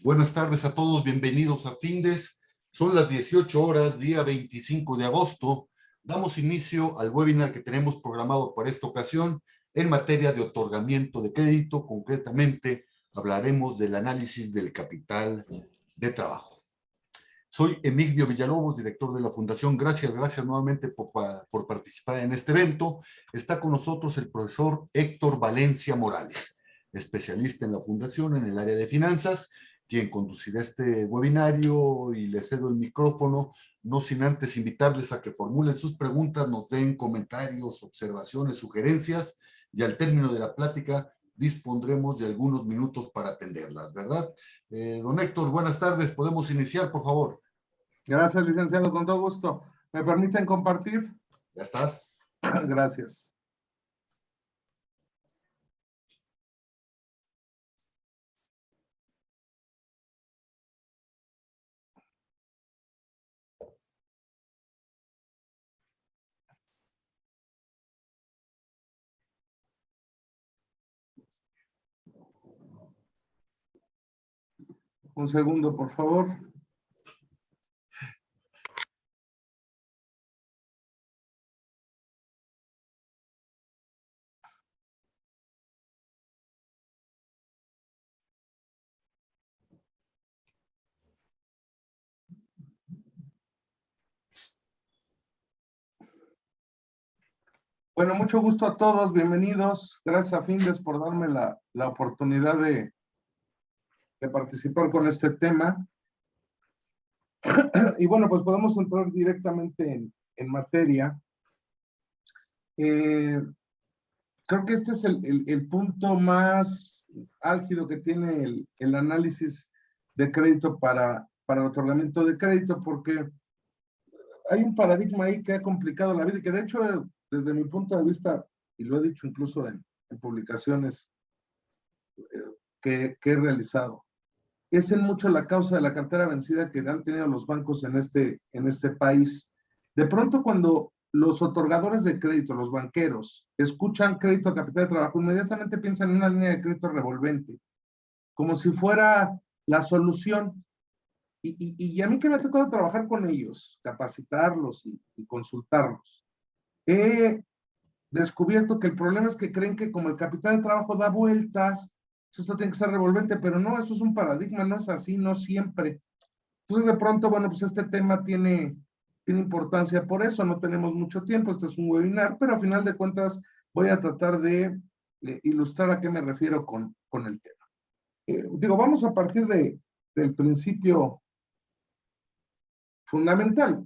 Buenas tardes a todos, bienvenidos a Findes. Son las 18 horas, día 25 de agosto. Damos inicio al webinar que tenemos programado para esta ocasión en materia de otorgamiento de crédito. Concretamente, hablaremos del análisis del capital de trabajo. Soy Emilio Villalobos, director de la Fundación. Gracias nuevamente por participar en este evento. Está con nosotros el profesor Héctor Valencia Morales, especialista en la Fundación en el área de finanzas, quien conducirá este webinario, y le cedo el micrófono, no sin antes invitarles a que formulen sus preguntas, nos den comentarios, observaciones, sugerencias, y al término de la plática dispondremos de algunos minutos para atenderlas, ¿verdad? Don Héctor, buenas tardes. ¿Podemos iniciar, por favor? Gracias, licenciado, con todo gusto. ¿Me permiten compartir? Ya estás. Gracias. Un segundo, por favor. Bueno, mucho gusto a todos, bienvenidos. Gracias a Findes por darme la oportunidad de participar con este tema. Y bueno, pues podemos entrar directamente en materia. Creo que este es el punto más álgido que tiene el análisis de crédito para el otorgamiento de crédito, porque hay un paradigma ahí que ha complicado la vida y que de hecho, desde mi punto de vista, y lo he dicho incluso en publicaciones que he realizado, es en mucho la causa de la cartera vencida que han tenido los bancos en este país. De pronto, cuando los otorgadores de crédito, los banqueros, escuchan crédito a capital de trabajo, inmediatamente piensan en una línea de crédito revolvente, como si fuera la solución. Y a mí que me ha tocado trabajar con ellos, capacitarlos y consultarlos, he descubierto que el problema es que creen que como el capital de trabajo da vueltas, esto tiene que ser revolvente, pero no, eso es un paradigma, no es así, no siempre. Entonces, de pronto, bueno, pues este tema tiene importancia por eso, no tenemos mucho tiempo, este es un webinar, pero a final de cuentas voy a tratar de ilustrar a qué me refiero con el tema. Vamos a partir del principio fundamental.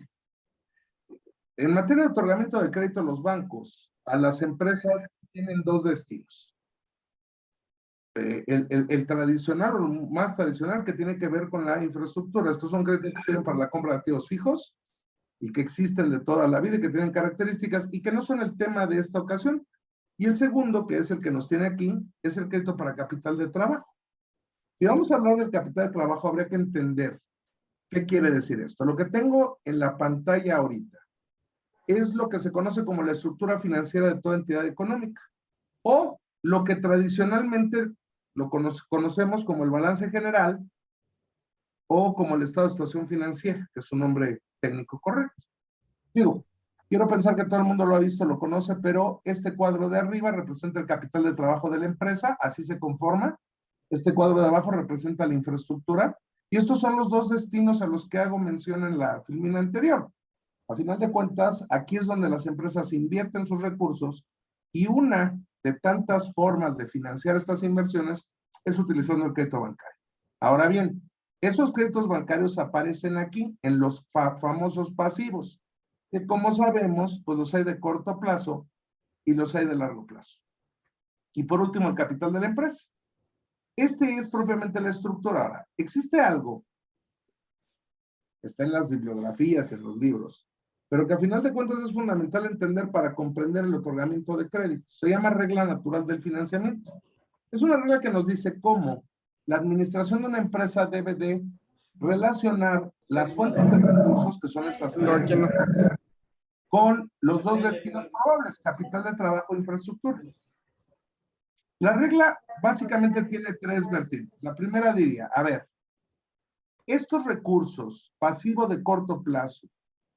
En materia de otorgamiento de crédito, los bancos a las empresas tienen dos destinos. El tradicional, o el más tradicional, que tiene que ver con la infraestructura. Estos son créditos que sirven para la compra de activos fijos y que existen de toda la vida y que tienen características y que no son el tema de esta ocasión. Y el segundo, que es el que nos tiene aquí, es el crédito para capital de trabajo. Si vamos a hablar del capital de trabajo, habría que entender qué quiere decir esto. Lo que tengo en la pantalla ahorita es lo que se conoce como la estructura financiera de toda entidad económica, o lo que tradicionalmente lo conocemos como el balance general o como el estado de situación financiera, que es un nombre técnico correcto. Quiero pensar que todo el mundo lo ha visto, lo conoce, pero este cuadro de arriba representa el capital de trabajo de la empresa, así se conforma. Este cuadro de abajo representa la infraestructura, y estos son los dos destinos a los que hago mención en la filmina anterior. A final de cuentas, aquí es donde las empresas invierten sus recursos, y una de tantas formas de financiar estas inversiones es utilizando el crédito bancario. Ahora bien, esos créditos bancarios aparecen aquí en los famosos pasivos, que como sabemos, pues los hay de corto plazo y los hay de largo plazo. Y por último, el capital de la empresa. Este es propiamente la estructura. Existe algo, está en las bibliografías, en los libros, pero que a final de cuentas es fundamental entender para comprender el otorgamiento de crédito. Se llama regla natural del financiamiento. Es una regla que nos dice cómo la administración de una empresa debe de relacionar las fuentes de recursos, que son estas con los dos destinos probables, capital de trabajo e infraestructura. La regla básicamente tiene tres vertientes. La primera diría, a ver, estos recursos pasivos de corto plazo,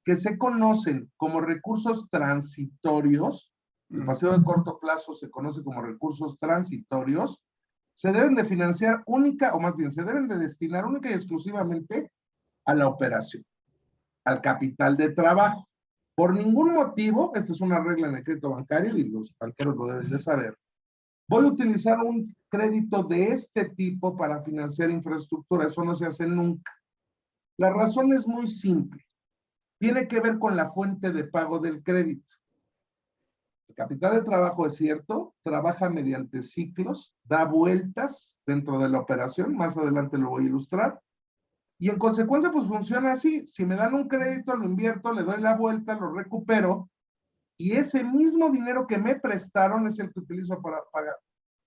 que se conocen como recursos transitorios, el pasivo de corto plazo se conoce como recursos transitorios, se deben de financiar única, o más bien, se deben de destinar única y exclusivamente a la operación, al capital de trabajo. Por ningún motivo, esta es una regla en el crédito bancario y los banqueros lo deben de saber, voy a utilizar un crédito de este tipo para financiar infraestructura. Eso no se hace nunca. La razón es muy simple. Tiene que ver con la fuente de pago del crédito. El capital de trabajo, es cierto, trabaja mediante ciclos, da vueltas dentro de la operación, más adelante lo voy a ilustrar, y en consecuencia pues funciona así. Si me dan un crédito, lo invierto, le doy la vuelta, lo recupero, y ese mismo dinero que me prestaron es el que utilizo para pagar.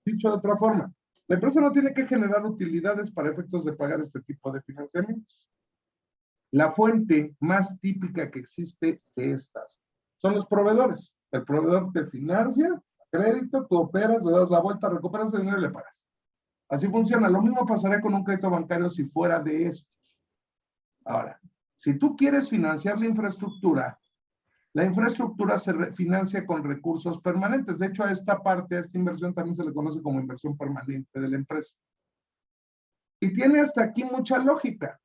Dicho de otra forma, la empresa no tiene que generar utilidades para efectos de pagar este tipo de financiamientos. La fuente más típica que existe de estas son los proveedores. El proveedor te financia, crédito, tú operas, le das la vuelta, recuperas el dinero y le pagas. Así funciona. Lo mismo pasaría con un crédito bancario si fuera de estos. Ahora, si tú quieres financiar la infraestructura se financia con recursos permanentes. De hecho, a esta parte, a esta inversión también se le conoce como inversión permanente de la empresa. Y tiene hasta aquí mucha lógica.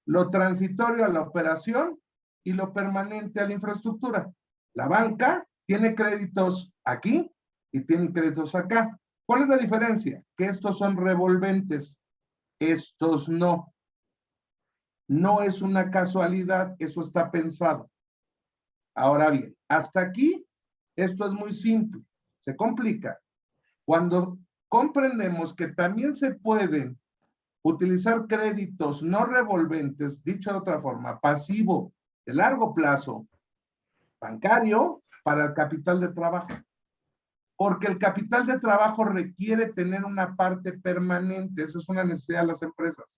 Lo transitorio a la operación y lo permanente a la infraestructura. La banca tiene créditos aquí y tiene créditos acá. ¿Cuál es la diferencia? Que estos son revolventes, estos no. No es una casualidad, eso está pensado. Ahora bien, hasta aquí, esto es muy simple. Se complica cuando comprendemos que también se pueden utilizar créditos no revolventes, dicho de otra forma, pasivo de largo plazo, bancario, para el capital de trabajo. Porque el capital de trabajo requiere tener una parte permanente, eso es una necesidad de las empresas.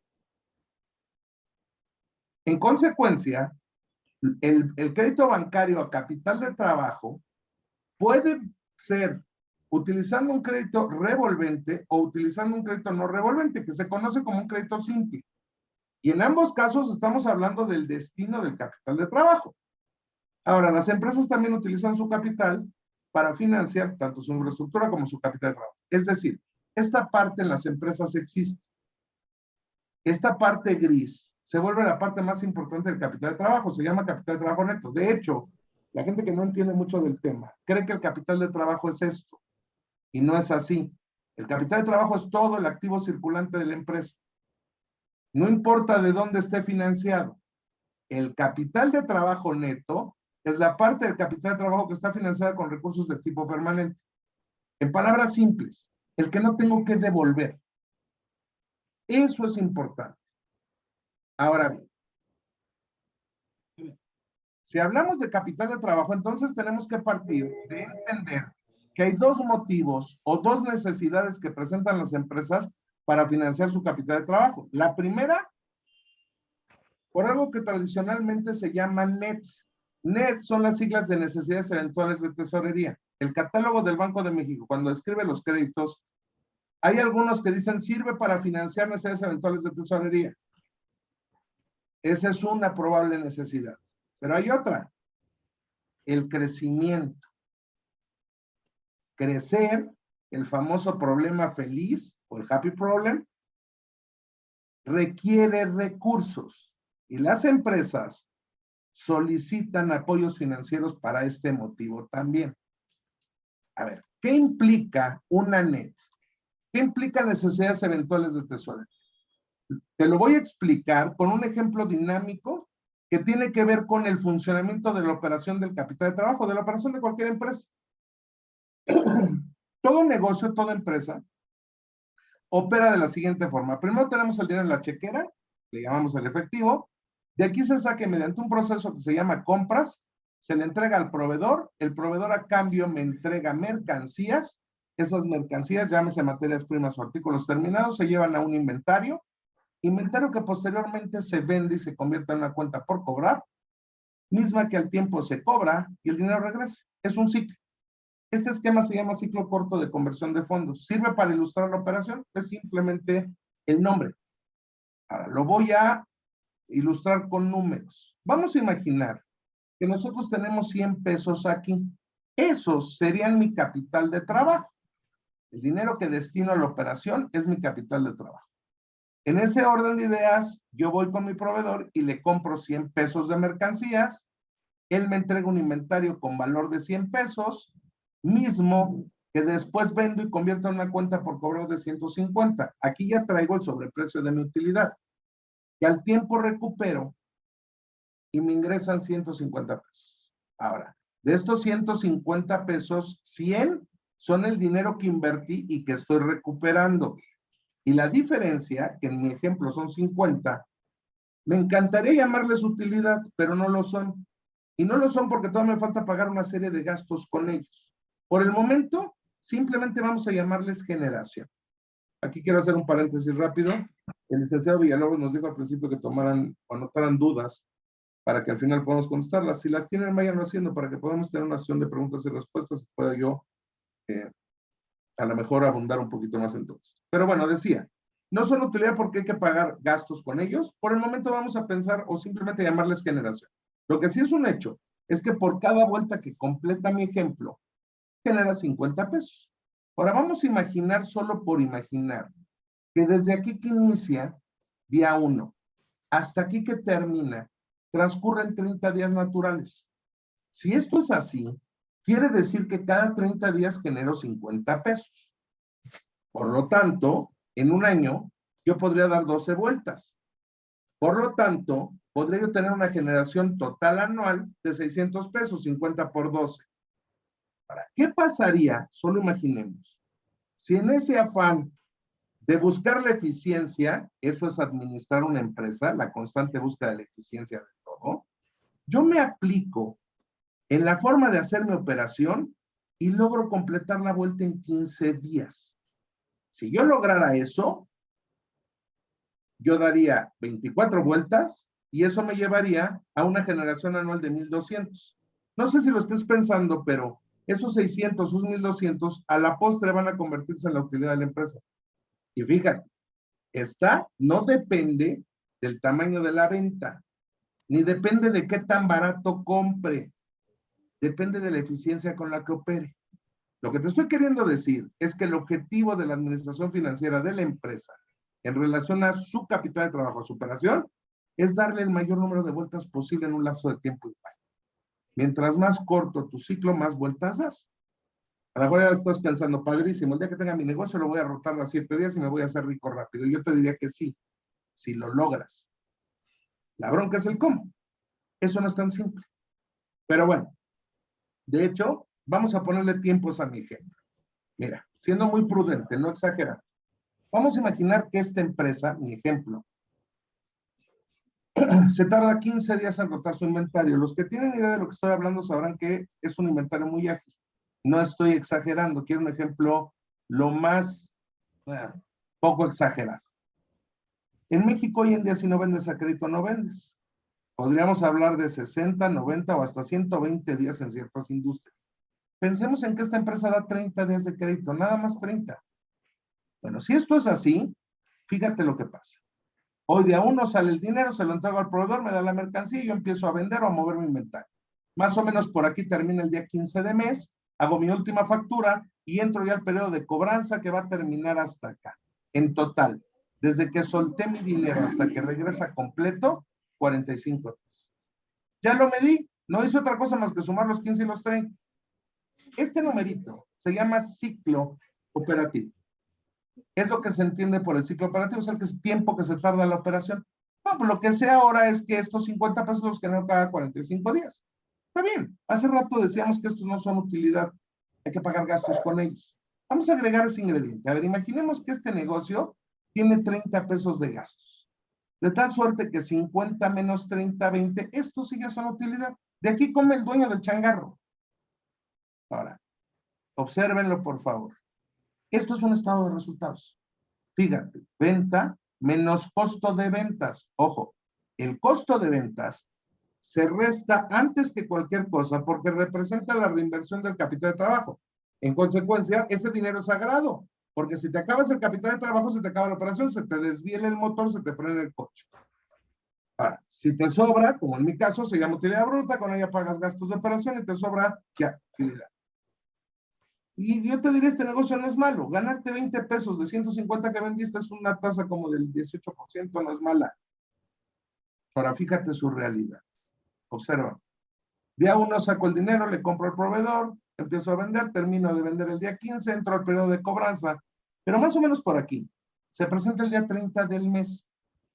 En consecuencia, el crédito bancario a capital de trabajo puede ser utilizando un crédito revolvente o utilizando un crédito no revolvente, que se conoce como un crédito simple. Y en ambos casos estamos hablando del destino del capital de trabajo. Ahora, las empresas también utilizan su capital para financiar tanto su infraestructura como su capital de trabajo. Es decir, esta parte en las empresas existe. Esta parte gris se vuelve la parte más importante del capital de trabajo, se llama capital de trabajo neto. De hecho, la gente que no entiende mucho del tema cree que el capital de trabajo es esto, y no es así. El capital de trabajo es todo el activo circulante de la empresa. No importa de dónde esté financiado. El capital de trabajo neto es la parte del capital de trabajo que está financiada con recursos de tipo permanente. En palabras simples, el que no tengo que devolver. Eso es importante. Ahora bien, si hablamos de capital de trabajo, entonces tenemos que partir de entender que hay dos motivos o dos necesidades que presentan las empresas para financiar su capital de trabajo. La primera, por algo que tradicionalmente se llama NETs. NETs son las siglas de necesidades eventuales de tesorería. El catálogo del Banco de México, cuando describe los créditos, hay algunos que dicen sirve para financiar necesidades eventuales de tesorería. Esa es una probable necesidad. Pero hay otra, el crecimiento. Crecer, el famoso problema feliz o el happy problem, requiere recursos y las empresas solicitan apoyos financieros para este motivo también. A ver, ¿qué implica una NET? ¿Qué implica necesidades eventuales de tesorería? Te lo voy a explicar con un ejemplo dinámico que tiene que ver con el funcionamiento de la operación del capital de trabajo, de la operación de cualquier empresa. Todo negocio, toda empresa, opera de la siguiente forma. Primero tenemos el dinero en la chequera, le llamamos el efectivo. De aquí se saca mediante un proceso que se llama compras, se le entrega al proveedor, el proveedor a cambio me entrega mercancías, esas mercancías, llámese materias primas o artículos terminados, se llevan a un inventario que posteriormente se vende y se convierte en una cuenta por cobrar, misma que al tiempo se cobra y el dinero regresa. Es un ciclo. Este esquema se llama ciclo corto de conversión de fondos. ¿Sirve para ilustrar la operación? Es simplemente el nombre. Ahora, lo voy a ilustrar con números. Vamos a imaginar que nosotros tenemos 100 pesos aquí. Esos serían mi capital de trabajo. El dinero que destino a la operación es mi capital de trabajo. En ese orden de ideas, yo voy con mi proveedor y le compro 100 pesos de mercancías. Él me entrega un inventario con valor de 100 pesos, mismo que después vendo y convierto en una cuenta por cobrar de 150. Aquí ya traigo el sobreprecio de mi utilidad. Y al tiempo recupero y me ingresan 150 pesos. Ahora, de estos 150 pesos, 100 son el dinero que invertí y que estoy recuperando. Y la diferencia, que en mi ejemplo son 50, me encantaría llamarles utilidad, pero no lo son. Y no lo son porque todavía me falta pagar una serie de gastos con ellos. Por el momento, simplemente vamos a llamarles generación. Aquí quiero hacer un paréntesis rápido. El licenciado Villalobos nos dijo al principio que tomaran o anotaran dudas para que al final podamos contestarlas. Si las tienen, vayan haciendo para que podamos tener una sesión de preguntas y respuestas y pueda yo a lo mejor abundar un poquito más en todo esto. Pero bueno, decía, no son utilidad porque hay que pagar gastos con ellos. Por el momento vamos a pensar o simplemente llamarles generación. Lo que sí es un hecho es que por cada vuelta que completa mi ejemplo, genera 50 pesos. Ahora vamos a imaginar, solo por imaginar, que desde aquí que inicia, día 1, hasta aquí que termina, transcurren 30 días naturales. Si esto es así, quiere decir que cada 30 días genero 50 pesos. Por lo tanto, en un año, yo podría dar 12 vueltas. Por lo tanto, podría yo tener una generación total anual de 600 pesos, 50 por 12. Ahora, ¿qué pasaría? Solo imaginemos. Si en ese afán de buscar la eficiencia, eso es administrar una empresa, la constante búsqueda de la eficiencia de todo, yo me aplico en la forma de hacer mi operación y logro completar la vuelta en 15 días. Si yo lograra eso, yo daría 24 vueltas y eso me llevaría a una generación anual de 1,200. No sé si lo estés pensando, pero esos 600, esos 1,200, a la postre van a convertirse en la utilidad de la empresa. Y fíjate, esta no depende del tamaño de la venta, ni depende de qué tan barato compre, depende de la eficiencia con la que opere. Lo que te estoy queriendo decir es que el objetivo de la administración financiera de la empresa en relación a su capital de trabajo, a su operación, es darle el mayor número de vueltas posible en un lapso de tiempo igual. Mientras más corto tu ciclo, más vueltas das. A lo mejor ya estás pensando, padrísimo, el día que tenga mi negocio lo voy a rotar a 7 días y me voy a hacer rico rápido. Y yo te diría que sí, si lo logras. La bronca es el cómo. Eso no es tan simple. Pero bueno, de hecho, vamos a ponerle tiempos a mi ejemplo. Mira, siendo muy prudente, no exagerando. Vamos a imaginar que esta empresa, mi ejemplo, se tarda 15 días en rotar su inventario. Los que tienen idea de lo que estoy hablando sabrán que es un inventario muy ágil. No estoy exagerando, quiero un ejemplo lo más poco exagerado. En México hoy en día si no vendes a crédito no vendes. Podríamos hablar de 60, 90 o hasta 120 días en ciertas industrias. Pensemos en que esta empresa da 30 días de crédito, nada más 30. Bueno, si esto es así, fíjate lo que pasa. Hoy día 1 sale el dinero, se lo entrego al proveedor, me da la mercancía y yo empiezo a vender o a mover mi inventario. Más o menos por aquí termina el día 15 de mes, hago mi última factura y entro ya al periodo de cobranza que va a terminar hasta acá. En total, desde que solté mi dinero hasta que regresa completo, 45 días. Ya lo medí, no hice otra cosa más que sumar los 15 y los 30. Este numerito se llama ciclo operativo. Es lo que se entiende por el ciclo operativo, es el tiempo que se tarda la operación. No, pues lo que sé ahora es que estos 50 pesos los genero cada 45 días. Está bien, hace rato decíamos que estos no son utilidad, hay que pagar gastos con ellos. Vamos a agregar ese ingrediente. A ver, imaginemos que este negocio tiene 30 pesos de gastos. De tal suerte que 50 menos 30, 20, estos sí ya son utilidad. De aquí come el dueño del changarro. Ahora, obsérvenlo por favor. Esto es un estado de resultados. Fíjate, venta menos costo de ventas. Ojo, el costo de ventas se resta antes que cualquier cosa porque representa la reinversión del capital de trabajo. En consecuencia, ese dinero es sagrado, porque si te acabas el capital de trabajo, se te acaba la operación, se te desviela el motor, se te frena el coche. Ahora, si te sobra, como en mi caso, se llama utilidad bruta, con ella pagas gastos de operación y te sobra ya utilidad. Y yo te diré, este negocio no es malo. Ganarte 20 pesos de 150 que vendiste es una tasa como del 18%, no es mala. Ahora, fíjate su realidad. Observa. Día 1 saco el dinero, le compro al proveedor, empiezo a vender, termino de vender el día 15, entro al periodo de cobranza, pero más o menos por aquí. Se presenta el día 30 del mes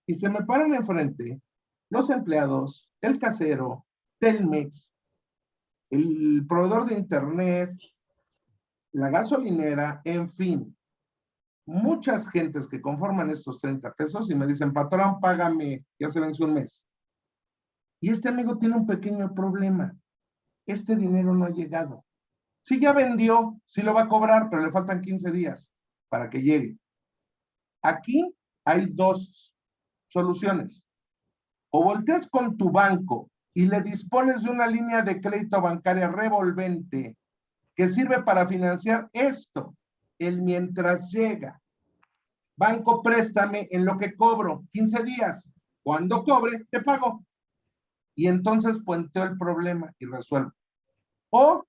y se me paran enfrente los empleados, el casero, Telmex, el proveedor de internet, la gasolinera, en fin, muchas gentes que conforman estos 30 pesos y me dicen, patrón, págame, ya se venció un mes. Y este amigo tiene un pequeño problema. Este dinero no ha llegado. Sí ya vendió, sí lo va a cobrar, pero le faltan 15 días para que llegue. Aquí hay dos soluciones. O volteas con tu banco y le dispones de una línea de crédito bancaria revolvente que sirve para financiar esto, el mientras llega. Banco, préstame en lo que cobro, 15 días. Cuando cobre, te pago. Y entonces puenteo el problema y resuelvo. O,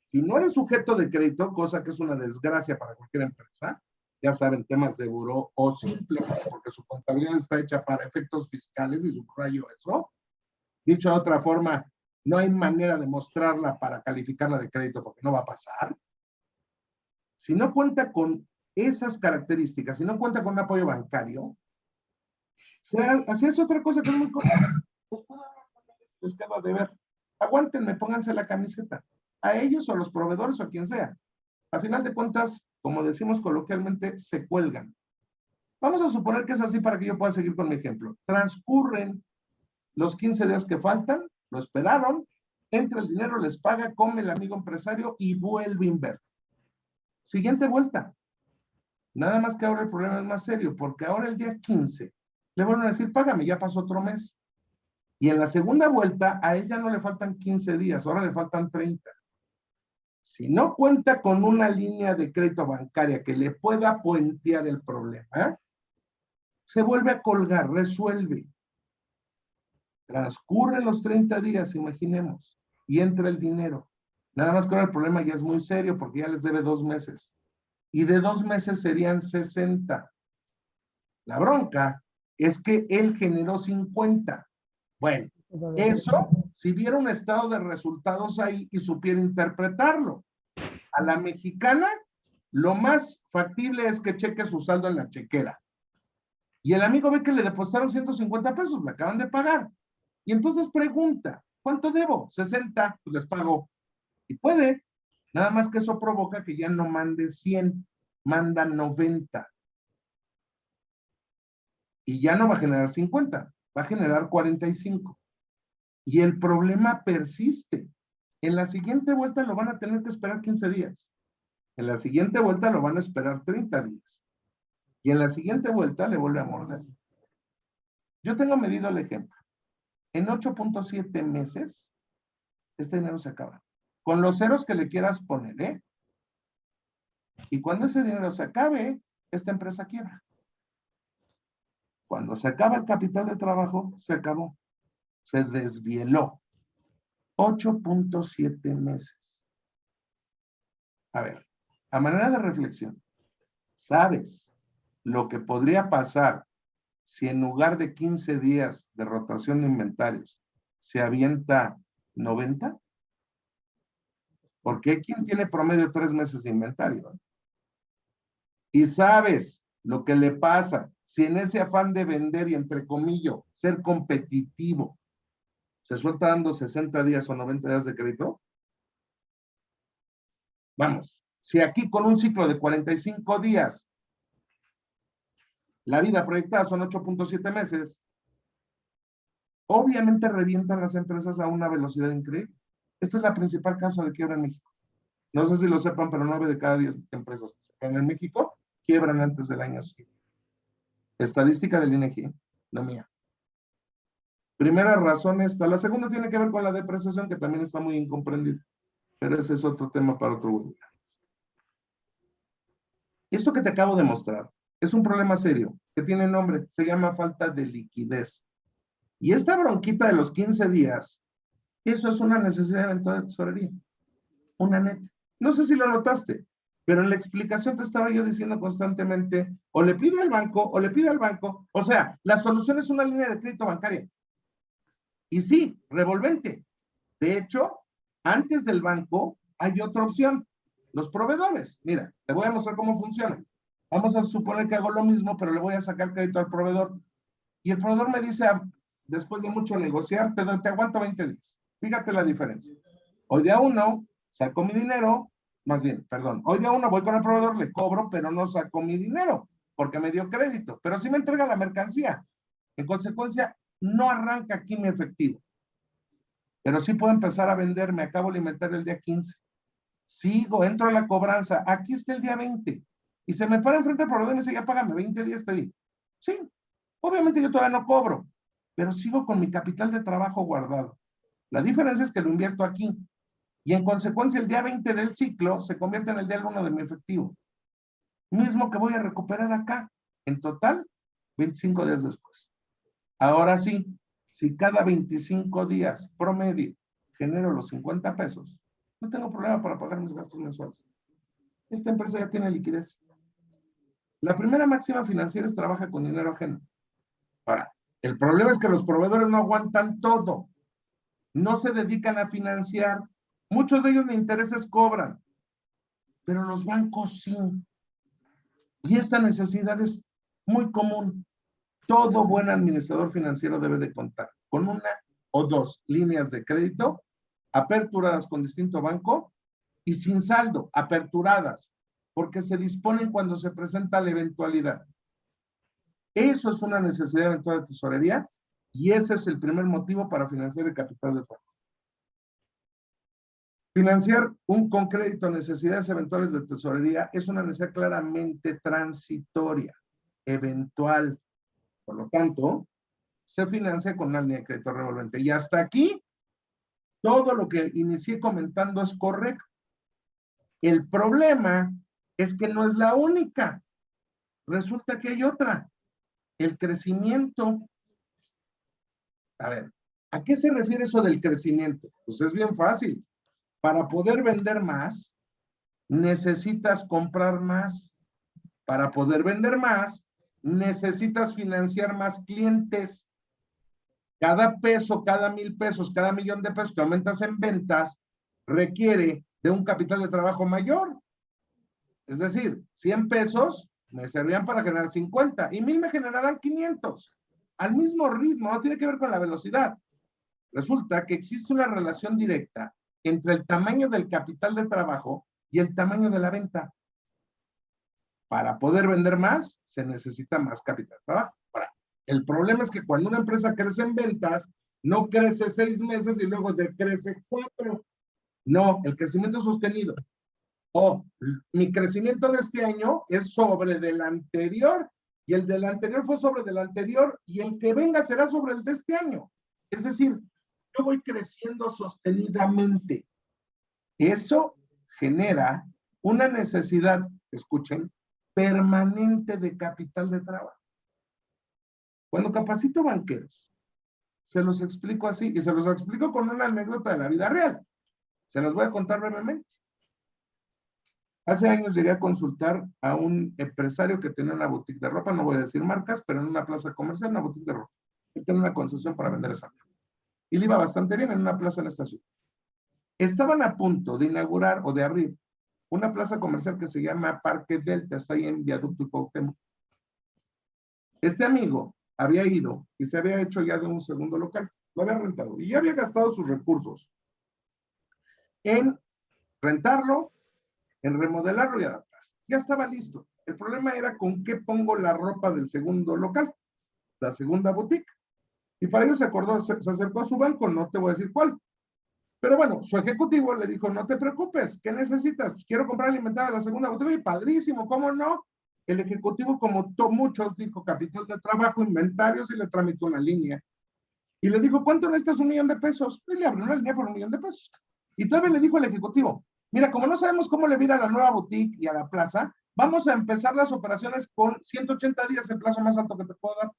si no eres sujeto de crédito, cosa que es una desgracia para cualquier empresa, ya saben, temas de buró o simplemente porque su contabilidad está hecha para efectos fiscales y subrayo eso. Dicho de otra forma, no hay manera de mostrarla para calificarla de crédito porque no va a pasar. Si no cuenta con esas características, si no cuenta con un apoyo bancario, así es otra cosa que es muy común. Les queda de ver. Aguántenme, pónganse la camiseta. A ellos o a los proveedores o a quien sea. A final de cuentas, como decimos coloquialmente, se cuelgan. Vamos a suponer que es así para que yo pueda seguir con mi ejemplo. Transcurren los 15 días que faltan, lo esperaron, entra el dinero, les paga, come el amigo empresario y vuelve a invertir. Siguiente vuelta. Nada más que ahora el problema es más serio, porque ahora el día 15 le vuelven a decir, págame, ya pasó otro mes. Y en la segunda vuelta, a él ya no le faltan 15 días, ahora le faltan 30. Si no cuenta con una línea de crédito bancaria que le pueda puentear el problema, se vuelve a colgar, resuelve. Transcurren los 30 días, imaginemos, y entra el dinero. Nada más que ahora el problema ya es muy serio porque ya les debe 2 meses. Y de 2 meses serían 60. La bronca es que él generó 50. Bueno, eso, si viera un estado de resultados ahí y supiera interpretarlo. A la mexicana, lo más factible es que cheque su saldo en la chequera. Y el amigo ve que le depositaron 150 pesos, le acaban de pagar. Y entonces pregunta, ¿cuánto debo? 60, pues les pago. Y puede, nada más que eso provoca que ya no mande 100, manda 90. Y ya no va a generar 50, va a generar 45. Y el problema persiste. En la siguiente vuelta lo van a tener que esperar 15 días. En la siguiente vuelta lo van a esperar 30 días. Y en la siguiente vuelta le vuelve a morder. Yo tengo medido el ejemplo. En 8.7 meses, este dinero se acaba. Con los ceros que le quieras poner, ¿eh? Y cuando ese dinero se acabe, esta empresa quiebra. Cuando se acaba el capital de trabajo, se acabó. Se desvieló. 8.7 meses. A ver, a manera de reflexión, ¿sabes lo que podría pasar si en lugar de 15 días de rotación de inventarios se avienta 90? Porque hay quien tiene promedio 3 meses de inventario. Y sabes lo que le pasa si en ese afán de vender y entre comillas ser competitivo se suelta dando 60 días o 90 días de crédito. Vamos, si aquí con un ciclo de 45 días la vida proyectada son 8.7 meses, obviamente revientan las empresas a una velocidad increíble. Esta es la principal causa de quiebra en México. No sé si lo sepan, pero 9 de cada 10 empresas que se quedan en México quiebran antes del año siguiente. Estadística del INEGI, no mía. Primera razón esta. La segunda tiene que ver con la depreciación, que también está muy incomprendida. Pero ese es otro tema para otro webinar. Esto que te acabo de mostrar es un problema serio que tiene nombre, se llama falta de liquidez. Y esta bronquita de los 15 días, eso es una necesidad eventual de tesorería, una neta. No sé si lo notaste, pero en la explicación te estaba yo diciendo constantemente, o le pide al banco, o le pide al banco. O sea, la solución es una línea de crédito bancaria. Y sí, revolvente. De hecho, antes del banco hay otra opción, los proveedores. Mira, te voy a mostrar cómo funciona. Vamos a suponer que hago lo mismo, pero le voy a sacar crédito al proveedor. Y el proveedor me dice, después de mucho negociar, te aguanto 20 días. Fíjate la diferencia. Hoy día uno, saco mi dinero, más bien, perdón, hoy día uno voy con el proveedor, le cobro, pero no saco mi dinero, porque me dio crédito, pero sí me entrega la mercancía. En consecuencia, no arranca aquí mi efectivo. Pero sí puedo empezar a vender, me acabo de alimentar el día 15. Sigo, entro a la cobranza, aquí está el día 20. Y se me para enfrente del proveedor y me dice, ya págame, 20 días te di. Sí, obviamente yo todavía no cobro, pero sigo con mi capital de trabajo guardado. La diferencia es que lo invierto aquí. Y en consecuencia, el día 20 del ciclo se convierte en el día 1 de mi efectivo. Mismo que voy a recuperar acá. En total, 25 días después. Ahora sí, si cada 25 días promedio genero los 50 pesos, no tengo problema para pagar mis gastos mensuales. Esta empresa ya tiene liquidez. La primera máxima financiera es trabaja con dinero ajeno. Ahora, el problema es que los proveedores no aguantan todo. No se dedican a financiar. Muchos de ellos ni intereses cobran, pero los bancos sí. Y esta necesidad es muy común. Todo buen administrador financiero debe de contar con una o dos líneas de crédito aperturadas con distinto banco y sin saldo, aperturadas, porque se disponen cuando se presenta la eventualidad. Eso es una necesidad eventual de tesorería y ese es el primer motivo para financiar el capital de trabajo. Financiar con crédito necesidades eventuales de tesorería es una necesidad claramente transitoria, eventual. Por lo tanto, se financia con una línea de crédito revolvente. Y hasta aquí, todo lo que inicié comentando es correcto. El problema es que no es la única. Resulta que hay otra. El crecimiento. A ver, ¿a qué se refiere eso del crecimiento? Pues es bien fácil. Para poder vender más, necesitas comprar más. Para poder vender más, necesitas financiar más clientes. Cada peso, cada 1,000 pesos, cada millón de pesos que aumentas en ventas requiere de un capital de trabajo mayor. Es decir, 100 pesos me servían para generar 50 y 1,000 me generarán 500. Al mismo ritmo, no tiene que ver con la velocidad. Resulta que existe una relación directa entre el tamaño del capital de trabajo y el tamaño de la venta. Para poder vender más, se necesita más capital de trabajo. Ahora, el problema es que cuando una empresa crece en ventas, no crece 6 meses y luego decrece 4. No, el crecimiento es sostenido. Mi crecimiento de este año es sobre del anterior, y el del anterior fue sobre del anterior, y el que venga será sobre el de este año. Es decir, yo voy creciendo sostenidamente. Eso genera una necesidad, escuchen, permanente de capital de trabajo. Cuando capacito banqueros, se los explico así, y se los explico con una anécdota de la vida real. Se las voy a contar brevemente. Hace años llegué a consultar a un empresario que tenía una boutique de ropa, no voy a decir marcas, pero en una plaza comercial, una boutique de ropa. Él tenía una concesión para vender esa ropa. Y le iba bastante bien en una plaza en esta ciudad. Estaban a punto de inaugurar o de abrir una plaza comercial que se llama Parque Delta, está ahí en Viaducto y Cuauhtémoc. Este amigo había ido y se había hecho ya de un segundo local, lo había rentado y ya había gastado sus recursos en rentarlo, en remodelarlo y adaptar. Ya estaba listo. El problema era con qué pongo la ropa del segundo local, la segunda boutique. Y para ello se acercó a su banco, no te voy a decir cuál. Pero bueno, su ejecutivo le dijo, no te preocupes, ¿qué necesitas? Quiero comprar alimentaria la segunda boutique. Y padrísimo, ¿cómo no? El ejecutivo, como muchos, dijo capital de trabajo, inventarios, y le tramitó una línea. Y le dijo, ¿cuánto necesitas? 1,000,000 de pesos. Y le abrió una línea por 1,000,000 de pesos. Y todavía le dijo al ejecutivo, mira, como no sabemos cómo le va a ir a la nueva boutique y a la plaza, Vamos a empezar las operaciones con 180 días, el plazo más alto que te puedo dar.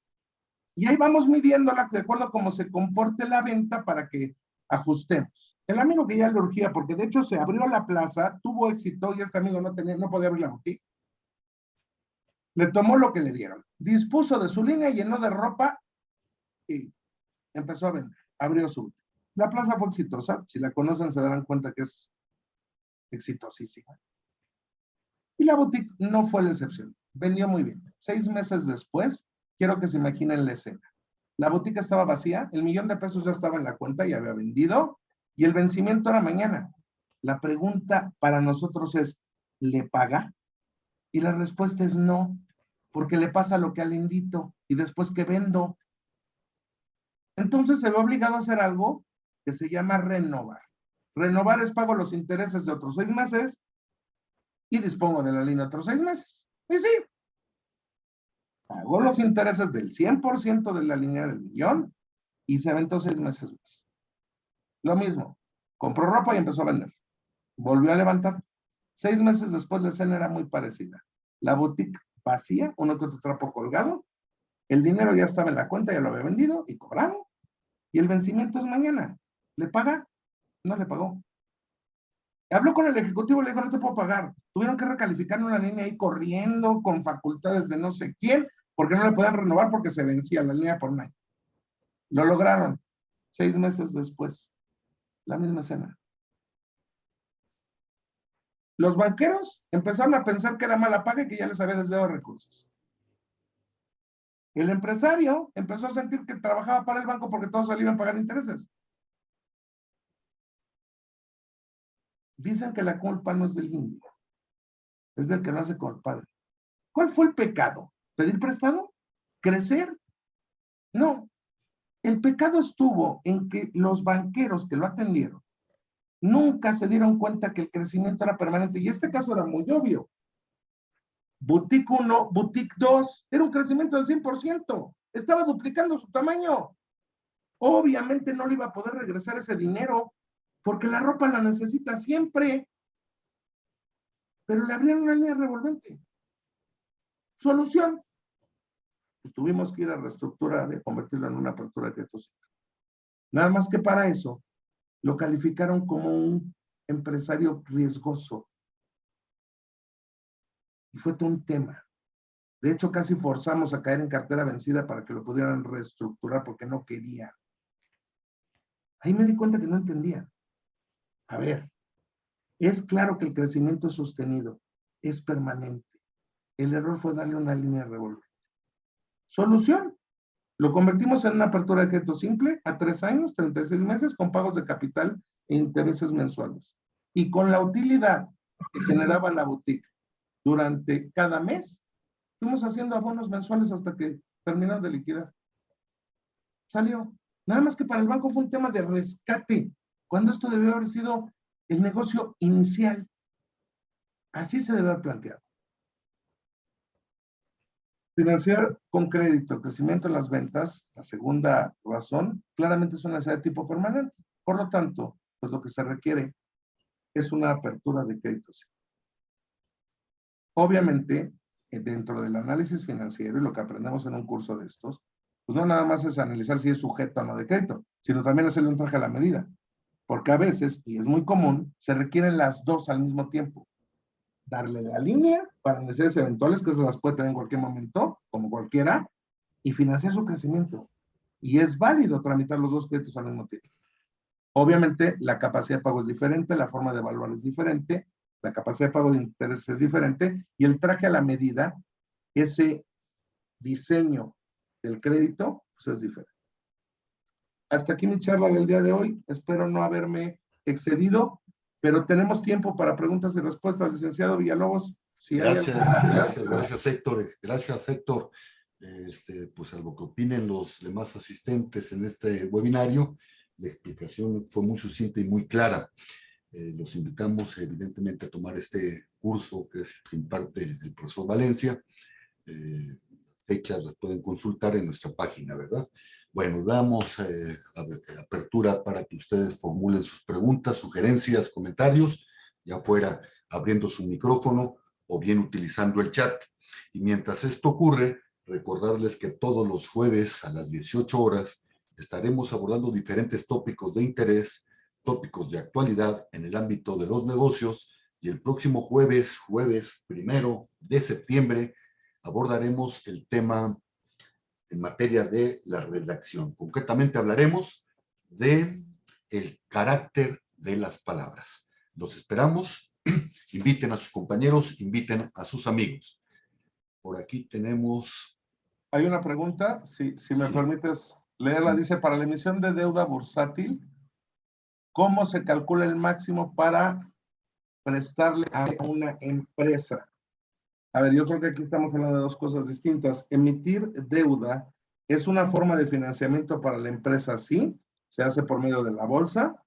Y ahí vamos midiéndola de acuerdo a cómo se comporte la venta para que ajustemos. El amigo que ya le urgía, porque de hecho se abrió la plaza, tuvo éxito y este amigo no podía abrir la boutique, le tomó lo que le dieron. Dispuso de su línea, llenó de ropa y empezó a vender. Abrió su boutique. La plaza fue exitosa. Si la conocen se darán cuenta que es exitosísima. Y la boutique no fue la excepción. Vendió muy bien. 6 meses después, quiero que se imaginen la escena. La boutique estaba vacía, el $1,000,000 ya estaba en la cuenta y había vendido, y el vencimiento era mañana. La pregunta para nosotros es, ¿le paga? Y la respuesta es no, porque le pasa lo que al indito, y después que vendo. Entonces se ve obligado a hacer algo que se llama renovar. Renovar es pago los intereses de otros 6 meses y dispongo de la línea otros 6 meses. Y sí, pagó los intereses del 100% de la línea del $1,000,000 y se aventó 6 meses más. Lo mismo, compró ropa y empezó a vender. Volvió a levantar. 6 meses después la escena era muy parecida. La boutique vacía, uno que otro trapo colgado, el dinero ya estaba en la cuenta, ya lo había vendido y cobrado, y el vencimiento es mañana. ¿Le paga? No le pagó. Habló con el ejecutivo, le dijo, no te puedo pagar. Tuvieron que recalificar una línea ahí corriendo con facultades de no sé quién, porque no le podían renovar porque se vencía la línea por un año. Lo lograron. 6 meses después, la misma escena. Los banqueros empezaron a pensar que era mala paga y que ya les había desviado recursos. El empresario empezó a sentir que trabajaba para el banco porque todos le iban a pagar intereses. Dicen que la culpa no es del indio, es del que lo hace con el padre. ¿Cuál fue el pecado? ¿Pedir prestado? ¿Crecer? No. El pecado estuvo en que los banqueros que lo atendieron nunca se dieron cuenta que el crecimiento era permanente. Y este caso era muy obvio. Boutique 1, Boutique 2, era un crecimiento del 100%. Estaba duplicando su tamaño. Obviamente no le iba a poder regresar ese dinero porque la ropa la necesita siempre. Pero le abrieron una línea revolvente. Solución. Pues tuvimos que ir a reestructurar y convertirlo en una apertura de crédito simple. Nada más que para eso lo calificaron como un empresario riesgoso. Y fue todo un tema. De hecho, casi forzamos a caer en cartera vencida para que lo pudieran reestructurar porque no querían. Ahí me di cuenta que no entendían. A ver, es claro que el crecimiento es sostenido, es permanente. El error fue darle una línea revolvente. Solución. Lo convertimos en una apertura de crédito simple a 3 años, 36 meses, con pagos de capital e intereses mensuales. Y con la utilidad que generaba la boutique durante cada mes, fuimos haciendo abonos mensuales hasta que terminamos de liquidar. Salió. Nada más que para el banco fue un tema de rescate, cuando esto debió haber sido el negocio inicial. Así se debe haber planteado. Financiar con crédito, crecimiento en las ventas, la segunda razón, claramente es una necesidad de tipo permanente. Por lo tanto, pues lo que se requiere es una apertura de créditos. Obviamente, dentro del análisis financiero y lo que aprendemos en un curso de estos, pues no nada más es analizar si es sujeto o no de crédito, sino también hacerle un traje a la medida. Porque a veces, y es muy común, se requieren las dos al mismo tiempo. Darle la línea para necesidades eventuales, que se las puede tener en cualquier momento, como cualquiera, y financiar su crecimiento. Y es válido tramitar los dos créditos al mismo tiempo. Obviamente, la capacidad de pago es diferente, la forma de evaluar es diferente, la capacidad de pago de interés es diferente, y el traje a la medida, ese diseño del crédito, pues es diferente. Hasta aquí mi charla del día de hoy. Espero no haberme excedido, pero tenemos tiempo para preguntas y respuestas. Licenciado Villalobos, si gracias, hay gracias Héctor. Gracias Héctor. Pues algo que opinen los demás asistentes en este webinario, la explicación fue muy sucinta y muy clara. Los invitamos evidentemente a tomar este curso que imparte el profesor Valencia. Fechas las pueden consultar en nuestra página, ¿verdad? Bueno, damos apertura para que ustedes formulen sus preguntas, sugerencias, comentarios, ya fuera abriendo su micrófono o bien utilizando el chat. Y mientras esto ocurre, recordarles que todos los jueves a las 18 horas estaremos abordando diferentes tópicos de interés, tópicos de actualidad en el ámbito de los negocios, y el próximo jueves 1 de septiembre, abordaremos el tema en materia de la redacción. Concretamente hablaremos de el carácter de las palabras. Los esperamos. Inviten a sus compañeros, inviten a sus amigos. Por aquí tenemos... Hay una pregunta, si me permites leerla. Dice, para la emisión de deuda bursátil, ¿cómo se calcula el máximo para prestarle a una empresa? A ver, yo creo que aquí estamos hablando de dos cosas distintas. Emitir deuda es una forma de financiamiento para la empresa, sí, se hace por medio de la bolsa,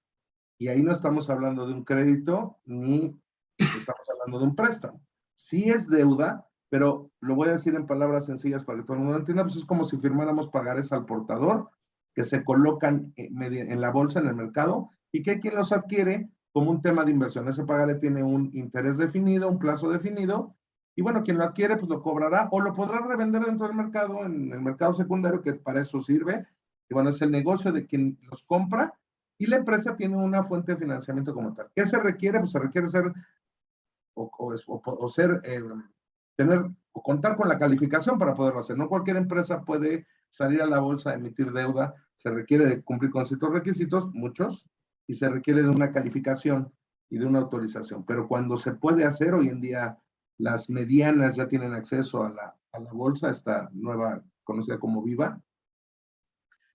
y ahí no estamos hablando de un crédito, ni estamos hablando de un préstamo. Sí es deuda, pero lo voy a decir en palabras sencillas para que todo el mundo lo entienda, pues es como si firmáramos pagares al portador, que se colocan en la bolsa, en el mercado, y que hay quien los adquiere como un tema de inversión. Ese pagaré tiene un interés definido, un plazo definido, y bueno, quien lo adquiere, pues lo cobrará o lo podrá revender dentro del mercado, en el mercado secundario, que para eso sirve. Y bueno, es el negocio de quien los compra, y la empresa tiene una fuente de financiamiento como tal. ¿Qué se requiere? Pues se requiere ser, tener o contar con la calificación para poderlo hacer. No cualquier empresa puede salir a la bolsa a emitir deuda. Se requiere de cumplir con ciertos requisitos, muchos, y se requiere de una calificación y de una autorización. Pero cuando se puede hacer, hoy en día las medianas ya tienen acceso a la bolsa, esta nueva conocida como Viva.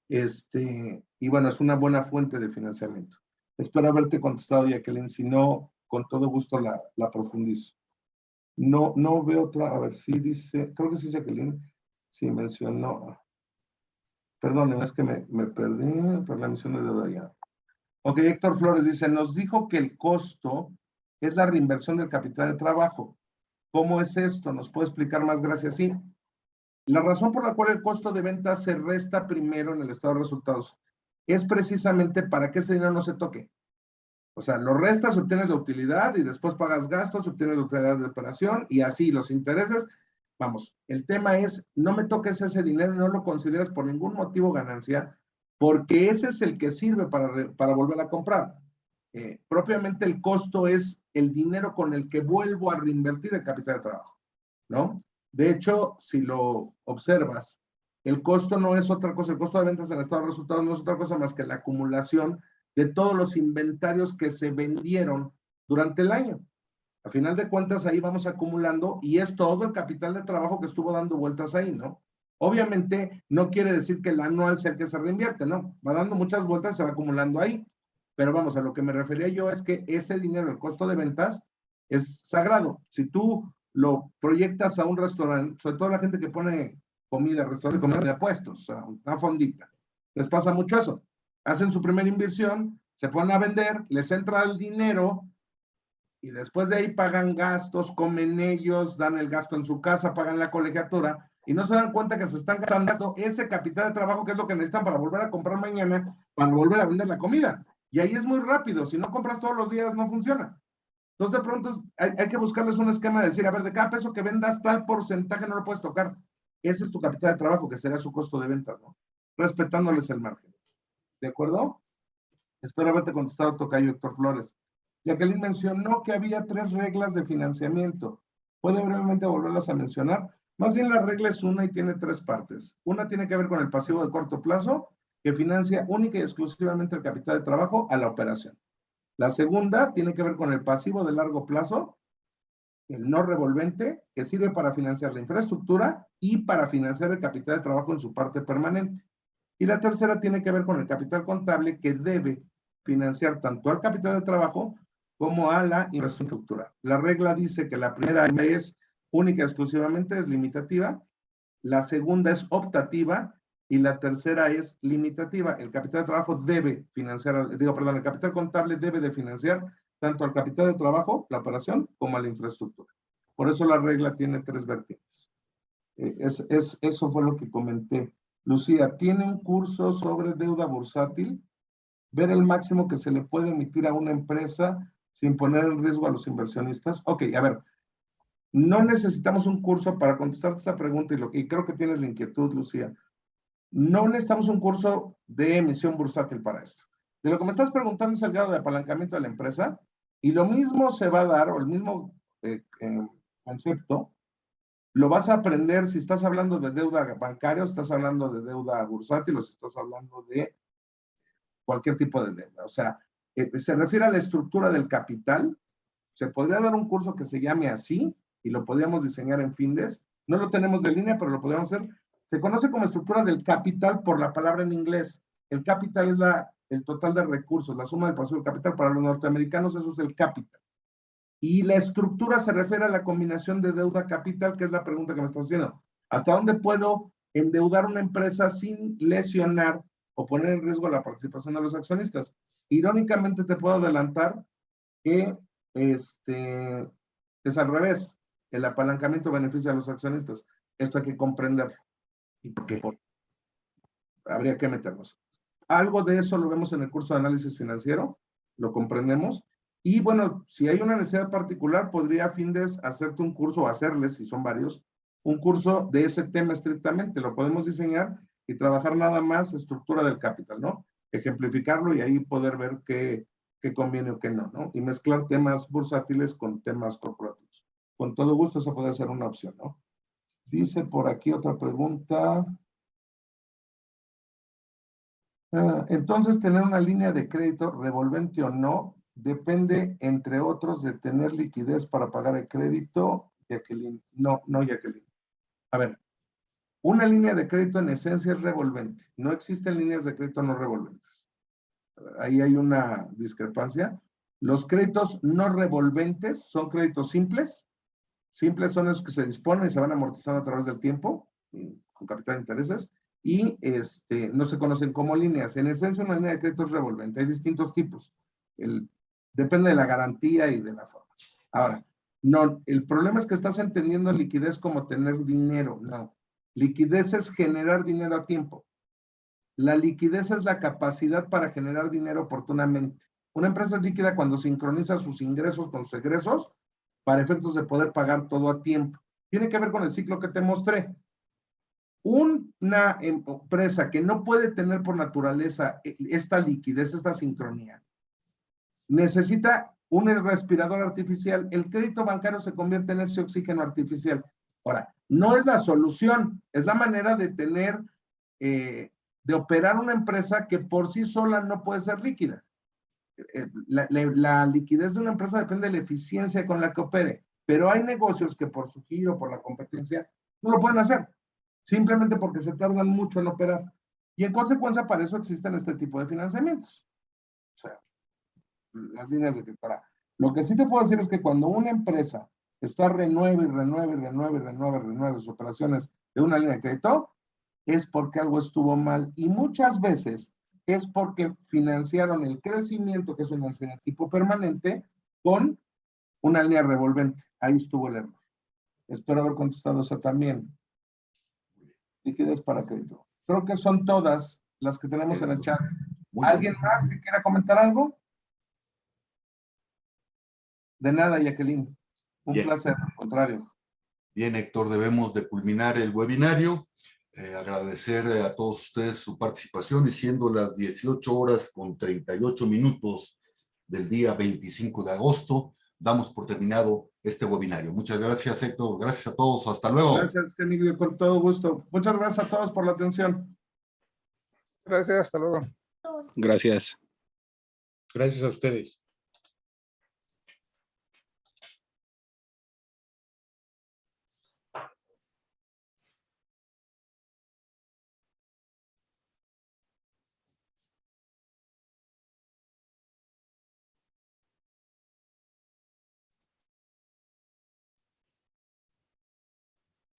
Y bueno, es una buena fuente de financiamiento. Espero haberte contestado, Jacqueline. Si no, con todo gusto la profundizo. No veo otra, a ver si dice, creo que sí, Jacqueline, sí mencionó. Perdón, es que me perdí por la emisión de deuda ya. Ok, Héctor Flores dice, nos dijo que el costo es la reinversión del capital de trabajo. ¿Cómo es esto? ¿Nos puede explicar más? Gracias. Sí. La razón por la cual el costo de venta se resta primero en el estado de resultados es precisamente para que ese dinero no se toque. O sea, lo restas, obtienes la utilidad y después pagas gastos, obtienes la utilidad de operación y así los intereses. Vamos, el tema es, no me toques ese dinero, no lo consideres por ningún motivo ganancia, porque ese es el que sirve para volver a comprar. Propiamente el costo es el dinero con el que vuelvo a reinvertir el capital de trabajo, ¿no? De hecho, si lo observas, el costo no es otra cosa, el costo de ventas en el estado de resultados no es otra cosa más que la acumulación de todos los inventarios que se vendieron durante el año. A final de cuentas, ahí vamos acumulando y es todo el capital de trabajo que estuvo dando vueltas ahí, ¿no? Obviamente, no quiere decir que el anual sea el que se reinvierte, ¿no? Va dando muchas vueltas, se va acumulando ahí. Pero vamos, a lo que me refería yo es que ese dinero, el costo de ventas, es sagrado. Si tú lo proyectas a un restaurante, sobre todo la gente que pone comida, restaurante, comida de apuestos, o sea, una fondita, les pasa mucho eso. Hacen su primera inversión, se ponen a vender, les entra el dinero y después de ahí pagan gastos, comen ellos, dan el gasto en su casa, pagan la colegiatura y no se dan cuenta que se están gastando ese capital de trabajo que es lo que necesitan para volver a comprar mañana, para volver a vender la comida. Y ahí es muy rápido, si no compras todos los días no funciona. Entonces de pronto hay que buscarles un esquema de decir, a ver, de cada peso que vendas tal porcentaje no lo puedes tocar. Ese es tu capital de trabajo, que será su costo de venta, ¿no? Respetándoles el margen. ¿De acuerdo? Espero haberte contestado, tocayo Héctor Flores. Jacqueline mencionó que había 3 reglas de financiamiento. ¿Puede brevemente volverlas a mencionar? Más bien la regla es una y tiene 3 partes. Una tiene que ver con el pasivo de corto plazo, que financia única y exclusivamente el capital de trabajo a la operación. La segunda tiene que ver con el pasivo de largo plazo, el no revolvente, que sirve para financiar la infraestructura y para financiar el capital de trabajo en su parte permanente. Y la tercera tiene que ver con el capital contable, que debe financiar tanto al capital de trabajo como a la infraestructura. La regla dice que la primera es única y exclusivamente, es limitativa, la segunda es optativa y la tercera es limitativa. El capital de trabajo debe financiar, el capital contable debe de financiar tanto al capital de trabajo, la operación, como a la infraestructura. Por eso la regla tiene 3 vertientes. Eso fue lo que comenté. Lucía, ¿tiene un curso sobre deuda bursátil? Ver el máximo que se le puede emitir a una empresa sin poner en riesgo a los inversionistas. Ok, a ver, No necesitamos un curso para contestarte esta pregunta y creo que tienes la inquietud, Lucía. No necesitamos un curso de emisión bursátil para esto. De lo que me estás preguntando es el grado de apalancamiento de la empresa y lo mismo se va a dar, o el mismo concepto, lo vas a aprender si estás hablando de deuda bancaria, o si estás hablando de deuda bursátil, o si estás hablando de cualquier tipo de deuda. O sea, se refiere a la estructura del capital. Se podría dar un curso que se llame así y lo podríamos diseñar en Findes. No lo tenemos de línea, pero lo podríamos hacer. Se conoce como estructura del capital por la palabra en inglés. El capital es el total de recursos, la suma del pasivo del capital. Para los norteamericanos eso es el capital. Y la estructura se refiere a la combinación de deuda capital, que es la pregunta que me estás haciendo. ¿Hasta dónde puedo endeudar una empresa sin lesionar o poner en riesgo la participación de los accionistas? Irónicamente te puedo adelantar que es al revés. El apalancamiento beneficia a los accionistas. Esto hay que comprenderlo. ¿Y por qué? Habría que meternos. Algo de eso lo vemos en el curso de análisis financiero, lo comprendemos. Y bueno, si hay una necesidad particular, podría Findes hacerte un curso, o hacerles, si son varios, un curso de ese tema estrictamente. Lo podemos diseñar y trabajar nada más estructura del capital, ¿no? Ejemplificarlo y ahí poder ver qué conviene o qué no, ¿no? Y mezclar temas bursátiles con temas corporativos. Con todo gusto, eso puede ser una opción, ¿no? Dice por aquí otra pregunta. Entonces, tener una línea de crédito revolvente o no, depende, entre otros, de tener liquidez para pagar el crédito. Jacqueline, no, Jacqueline. A ver, una línea de crédito en esencia es revolvente. No existen líneas de crédito no revolventes. Ahí hay una discrepancia. Los créditos no revolventes son créditos simples. Simples son esos que se disponen y se van amortizando a través del tiempo, con capital de intereses, y no se conocen como líneas. En esencia, una línea de crédito es revolvente. Hay distintos tipos. Depende de la garantía y de la forma. Ahora, no, el problema es que estás entendiendo liquidez como tener dinero. No. Liquidez es generar dinero a tiempo. La liquidez es la capacidad para generar dinero oportunamente. Una empresa es líquida cuando sincroniza sus ingresos con sus egresos para efectos de poder pagar todo a tiempo. Tiene que ver con el ciclo que te mostré. Una empresa que no puede tener por naturaleza esta liquidez, esta sincronía, necesita un respirador artificial. El crédito bancario se convierte en ese oxígeno artificial. Ahora, no es la solución, es la manera de tener, de operar una empresa que por sí sola no puede ser líquida. La liquidez de una empresa depende de la eficiencia con la que opere, pero hay negocios que por su giro, por la competencia, no lo pueden hacer, simplemente porque se tardan mucho en operar. Y en consecuencia, para eso existen este tipo de financiamientos. O sea, las líneas de crédito. Lo que sí te puedo decir es que cuando una empresa está renueve sus operaciones de una línea de crédito, es porque algo estuvo mal. Y muchas veces es porque financiaron el crecimiento, que es una financiación tipo permanente, con una línea revolvente. Ahí estuvo el error. Espero haber contestado eso también. Liquidez para crédito. Creo que son todas las que tenemos en el chat. ¿Alguien más que quiera comentar algo? De nada, Jacqueline. Un placer, al contrario. Bien, Héctor, debemos de culminar el webinario. Agradecer a todos ustedes su participación y siendo las 18:38 del día 25 de agosto, damos por terminado este webinario. Muchas gracias, Héctor. Gracias a todos. Hasta luego. Gracias, Emilio, con todo gusto. Muchas gracias a todos por la atención. Gracias, hasta luego. Gracias. Gracias a ustedes.